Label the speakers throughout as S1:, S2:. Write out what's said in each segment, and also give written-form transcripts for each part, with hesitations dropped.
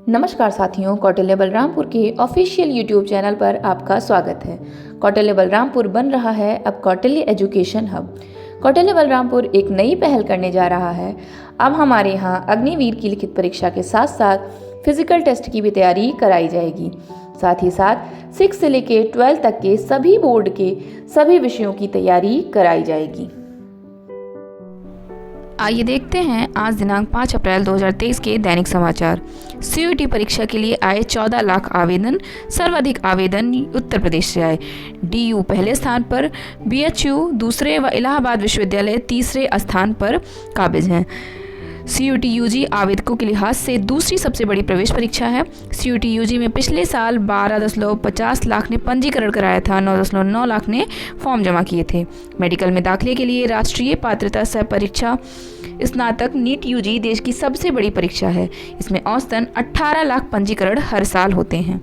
S1: नमस्कार साथियों, कौटिल्य बलरामपुर के ऑफिशियल यूट्यूब चैनल पर आपका स्वागत है। कौटिल्य बलरामपुर बन रहा है अब कौटिल्य एजुकेशन हब। कौटिल्य बलरामपुर एक नई पहल करने जा रहा है। अब हमारे यहाँ अग्निवीर की लिखित परीक्षा के साथ साथ फिजिकल टेस्ट की भी तैयारी कराई जाएगी। साथ ही साथ 6 से लेकर 12 तक के सभी बोर्ड के सभी विषयों की तैयारी कराई जाएगी।
S2: आइए देखते हैं आज दिनांक 5 अप्रैल 2023 के दैनिक समाचार। सीयूईटी परीक्षा के लिए आए 14 लाख आवेदन, सर्वाधिक आवेदन उत्तर प्रदेश से आए। डीयू पहले स्थान पर, बीएचयू दूसरे व इलाहाबाद विश्वविद्यालय तीसरे स्थान पर काबिज हैं। सीयूईटी यूजी आवेदकों के लिहाज से दूसरी सबसे बड़ी प्रवेश परीक्षा है। सीयूईटी यूजी में पिछले साल 12.50 लाख ने पंजीकरण कराया था, 9.9 लाख ने फॉर्म जमा किए थे। मेडिकल में दाखिले के लिए राष्ट्रीय पात्रता सह परीक्षा स्नातक नीट यूजी देश की सबसे बड़ी परीक्षा है। इसमें औसतन 18 लाख पंजीकरण हर साल होते हैं।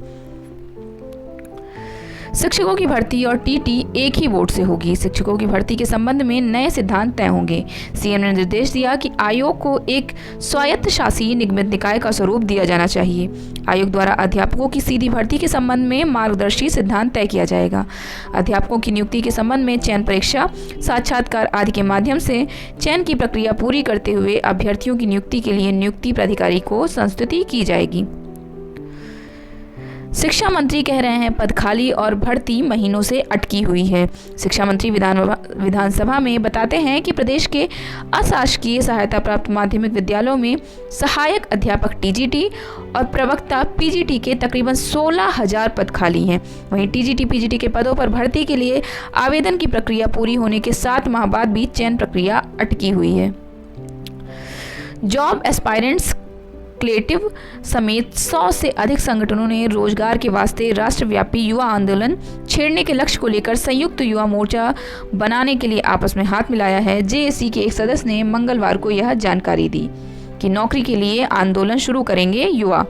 S2: शिक्षकों की भर्ती और टीटी एक ही बोर्ड से होगी। शिक्षकों की भर्ती के संबंध में नए सिद्धांत तय होंगे। सीएम ने निर्देश दिया कि आयोग को एक स्वायत्त शासी निगमित निकाय का स्वरूप दिया जाना चाहिए। आयोग द्वारा अध्यापकों की सीधी भर्ती के संबंध में मार्गदर्शी सिद्धांत तय किया जाएगा। अध्यापकों की नियुक्ति के संबंध में चयन परीक्षा, साक्षात्कार आदि के माध्यम से चयन की प्रक्रिया पूरी करते हुए अभ्यर्थियों की नियुक्ति के लिए नियुक्ति प्राधिकारी को संस्तुति की जाएगी। शिक्षा मंत्री कह रहे हैं पद खाली और भर्ती महीनों से अटकी हुई है। शिक्षा मंत्री विधानसभा में बताते हैं कि प्रदेश के अशासकीय सहायता प्राप्त माध्यमिक विद्यालयों में सहायक अध्यापक टीजीटी और प्रवक्ता पीजीटी के तकरीबन 16,000 पद खाली हैं। वहीं टीजीटी पीजीटी के पदों पर भर्ती के लिए आवेदन की प्रक्रिया पूरी होने के 7 माह बाद भी चयन प्रक्रिया अटकी हुई है। जॉब एस्पायरेंट्स क्रिएटिव समेत 100 से अधिक संगठनों ने रोजगार के वास्ते राष्ट्रव्यापी युवा आंदोलन छेड़ने के लक्ष्य को लेकर संयुक्त युवा मोर्चा बनाने के लिए आपस में हाथ मिलाया है। जेएसी के एक सदस्य ने मंगलवार को यह जानकारी दी कि नौकरी के लिए आंदोलन शुरू करेंगे युवा।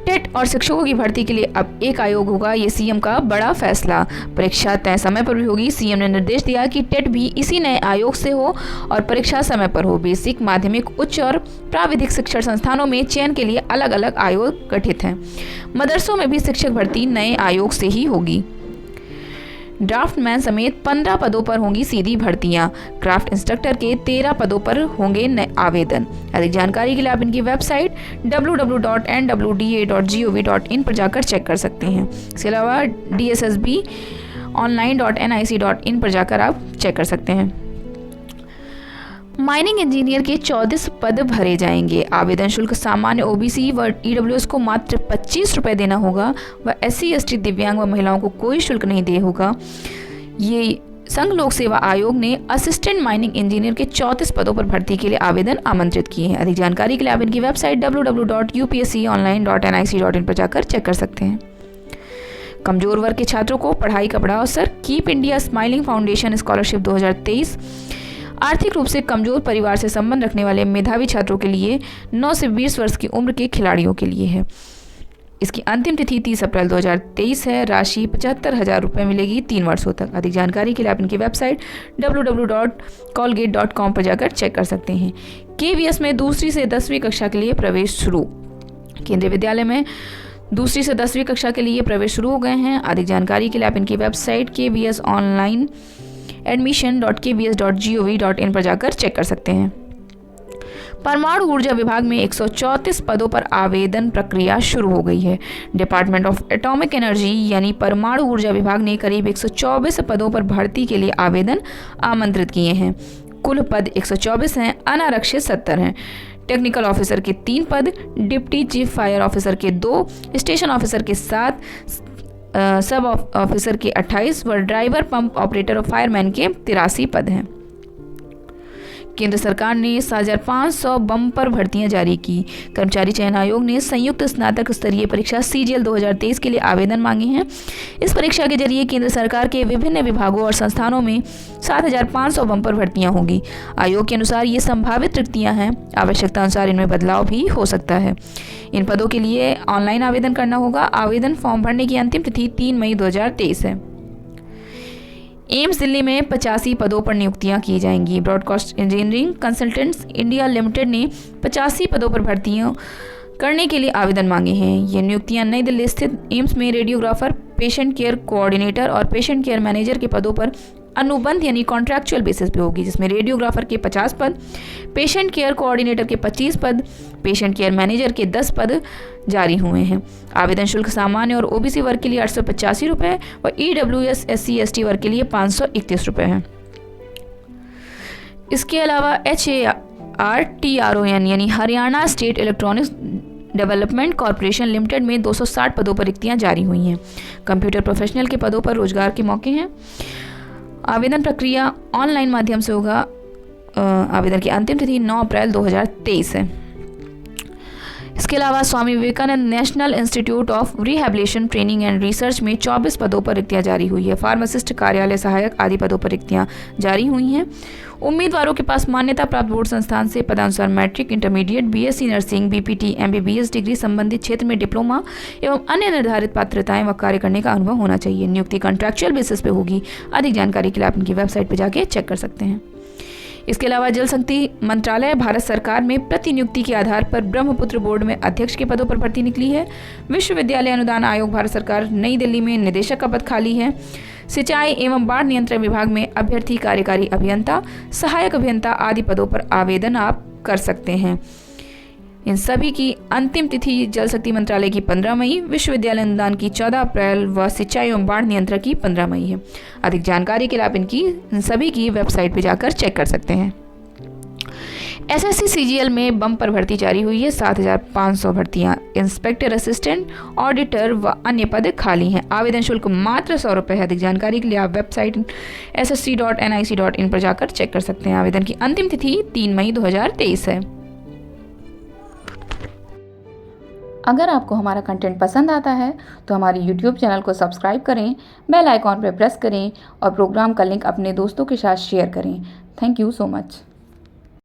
S2: टेट और शिक्षकों की भर्ती के लिए अब एक आयोग होगा, ये सीएम का बड़ा फैसला। परीक्षा तय समय पर भी होगी। सीएम ने निर्देश दिया कि टेट भी इसी नए आयोग से हो और परीक्षा समय पर हो। बेसिक, माध्यमिक, उच्च और प्राविधिक शिक्षण संस्थानों में चयन के लिए अलग अलग आयोग गठित हैं। मदरसों में भी शिक्षक भर्ती नए आयोग से ही होगी। ड्राफ्टमैन समेत 15 पदों पर होंगी सीधी भर्तियां। क्राफ्ट इंस्ट्रक्टर के 13 पदों पर होंगे नए आवेदन। अधिक जानकारी के लिए आप इनकी वेबसाइट www.nwda.gov.in पर जाकर चेक कर सकते हैं। इसके अलावा dssbonline.nic.in पर जाकर आप चेक कर सकते हैं। माइनिंग इंजीनियर के 14 पद भरे जाएंगे। आवेदन शुल्क सामान्य ओबीसी व ईडब्ल्यूएस को मात्र 25 रुपये देना होगा व एससी एसटी दिव्यांग व महिलाओं को कोई शुल्क नहीं दे होगा। ये संघ लोक सेवा आयोग ने असिस्टेंट माइनिंग इंजीनियर के 34 पदों पर भर्ती के लिए आवेदन आमंत्रित किए हैं। अधिक जानकारी के लिए आप इनकी वेबसाइट www.upsconline.nic.in पर जाकर चेक कर सकते हैं। कमजोर वर्ग के छात्रों को पढ़ाई का बड़ा अवसर। Keep India smiling foundation scholarship 2023 आर्थिक रूप से कमजोर परिवार से संबंध रखने वाले मेधावी छात्रों के लिए 9 से 20 वर्ष की उम्र के खिलाड़ियों के लिए है। इसकी अंतिम तिथि 30 अप्रैल 2023 है। राशि 75,000 रुपये मिलेगी 3 वर्षों तक। अधिक जानकारी के लिए आप इनकी वेबसाइट www.colgate.com पर जाकर चेक कर सकते हैं। केवीएस में दूसरी से 10वीं कक्षा के लिए प्रवेश शुरू। केंद्रीय विद्यालय में दूसरी से 10वीं कक्षा के लिए प्रवेश शुरू हो गए हैं। अधिक जानकारी के लिए आप इनकी वेबसाइट kvsonline admission.kvs.gov.in पर जाकर चेक कर सकते हैं। परमाणु ऊर्जा विभाग में 134 पदों पर आवेदन प्रक्रिया शुरू हो गई है। डिपार्टमेंट ऑफ एटॉमिक एनर्जी यानी परमाणु ऊर्जा विभाग ने करीब 124 पदों पर भर्ती के लिए आवेदन आमंत्रित किए हैं। कुल पद 124 हैं, अनारक्षित 70 हैं। टेक्निकल ऑफिसर के 3 पद, डिप्टी चीफ फायर ऑफिसर के 2, स्टेशन ऑफिसर के 7, सब ऑफिसर के 28 व ड्राइवर, पंप ऑपरेटर और फायरमैन के 83 पद हैं। केंद्र सरकार ने 7,500 बम्पर भर्तियां जारी की। कर्मचारी चयन आयोग ने संयुक्त स्नातक स्तरीय परीक्षा सीजीएल 2023 के लिए आवेदन मांगे हैं। इस परीक्षा के जरिए केंद्र सरकार के विभिन्न विभागों और संस्थानों में 7,500 बम्पर भर्तियां होंगी। आयोग के अनुसार ये संभावित रिक्तियां हैं। आवश्यकता अनुसार इनमें बदलाव भी हो सकता है। इन पदों के लिए ऑनलाइन आवेदन करना होगा। आवेदन फॉर्म भरने की अंतिम तिथि 3 मई 2023 है। एम्स दिल्ली में 85 पदों पर नियुक्तियां की जाएंगी। Broadcast engineering consultants India limited ने 85 पदों पर भर्तियों करने के लिए आवेदन मांगे हैं। ये नियुक्तियां नई दिल्ली स्थित एम्स में रेडियोग्राफर, पेशेंट केयर कोऑर्डिनेटर और पेशेंट केयर मैनेजर के पदों पर अनुबंध यानी कॉन्ट्रैक्चुअल बेसिस पे होगी, जिसमें रेडियोग्राफर के 50 पद, पेशेंट केयर कोऑर्डिनेटर के 25 पद, पेशेंट केयर मैनेजर के 10 पद जारी हुए हैं। आवेदन शुल्क सामान्य और ओबीसी वर्ग के लिए 885 रुपये और ईडब्ल्यूएस SC ST वर्ग के लिए 531 रुपये हैं। इसके अलावा HARTRON यानी Haryana state electronics development corporation limited में 260 पदों पर रिक्तियां जारी हुई हैं। कंप्यूटर प्रोफेशनल के पदों पर रोजगार के मौके हैं। आवेदन प्रक्रिया ऑनलाइन माध्यम से होगा। आवेदन की अंतिम तिथि 9 अप्रैल 2023 है। इसके अलावा Swami Vivekananda national institute of rehabilitation training and research में 24 पदों पर रिक्तियां जारी हुई है। फार्मासिस्ट, कार्यालय सहायक आदि पदों पर रिक्तियां जारी हुई हैं। उम्मीदवारों के पास मान्यता प्राप्त बोर्ड संस्थान से पदानुसार matric, intermediate, BSc nursing, BPT, MBBS degree संबंधित क्षेत्र में डिप्लोमा एवं अन्य निर्धारित पात्रताएं व कार्य करने का अनुभव होना चाहिए। नियुक्ति कॉन्ट्रैक्चुअल बेसिस पे होगी। अधिक जानकारी के लिए आप इनकी वेबसाइट पर जाके चेक कर सकते हैं। इसके अलावा जल शक्ति मंत्रालय भारत सरकार में प्रतिनियुक्ति के आधार पर ब्रह्मपुत्र बोर्ड में अध्यक्ष के पदों पर भर्ती निकली है। विश्वविद्यालय अनुदान आयोग भारत सरकार नई दिल्ली में निदेशक का पद खाली है। सिंचाई एवं बाढ़ नियंत्रण विभाग में अभ्यर्थी, कार्यकारी अभियंता, सहायक अभियंता आदि पदों पर आवेदन आप कर सकते हैं। इन सभी की अंतिम तिथि जल शक्ति मंत्रालय की 15 मई, विश्वविद्यालय अनुदान की 14 अप्रैल व सिंचाई एवं बाढ़ नियंत्रण की 15 मई है। अधिक जानकारी के लिए आप इन सभी की वेबसाइट पर जाकर चेक कर सकते हैं। SSC CGL में बम्पर भर्ती जारी हुई है। 7,500 भर्तियां इंस्पेक्टर असिस्टेंट, ऑडिटर व अन्य पद खाली हैं। आवेदन शुल्क मात्र 100 रुपये है। अधिक जानकारी के लिए आप वेबसाइट ssc.nic.in पर जाकर चेक कर सकते हैं। आवेदन की अंतिम तिथि 3 मई 2023 है।
S1: अगर आपको हमारा कंटेंट पसंद आता है तो हमारे YouTube चैनल को सब्सक्राइब करें, बेल आइकॉन पर प्रेस करें और प्रोग्राम का लिंक अपने दोस्तों के साथ शेयर करें। Thank you so much.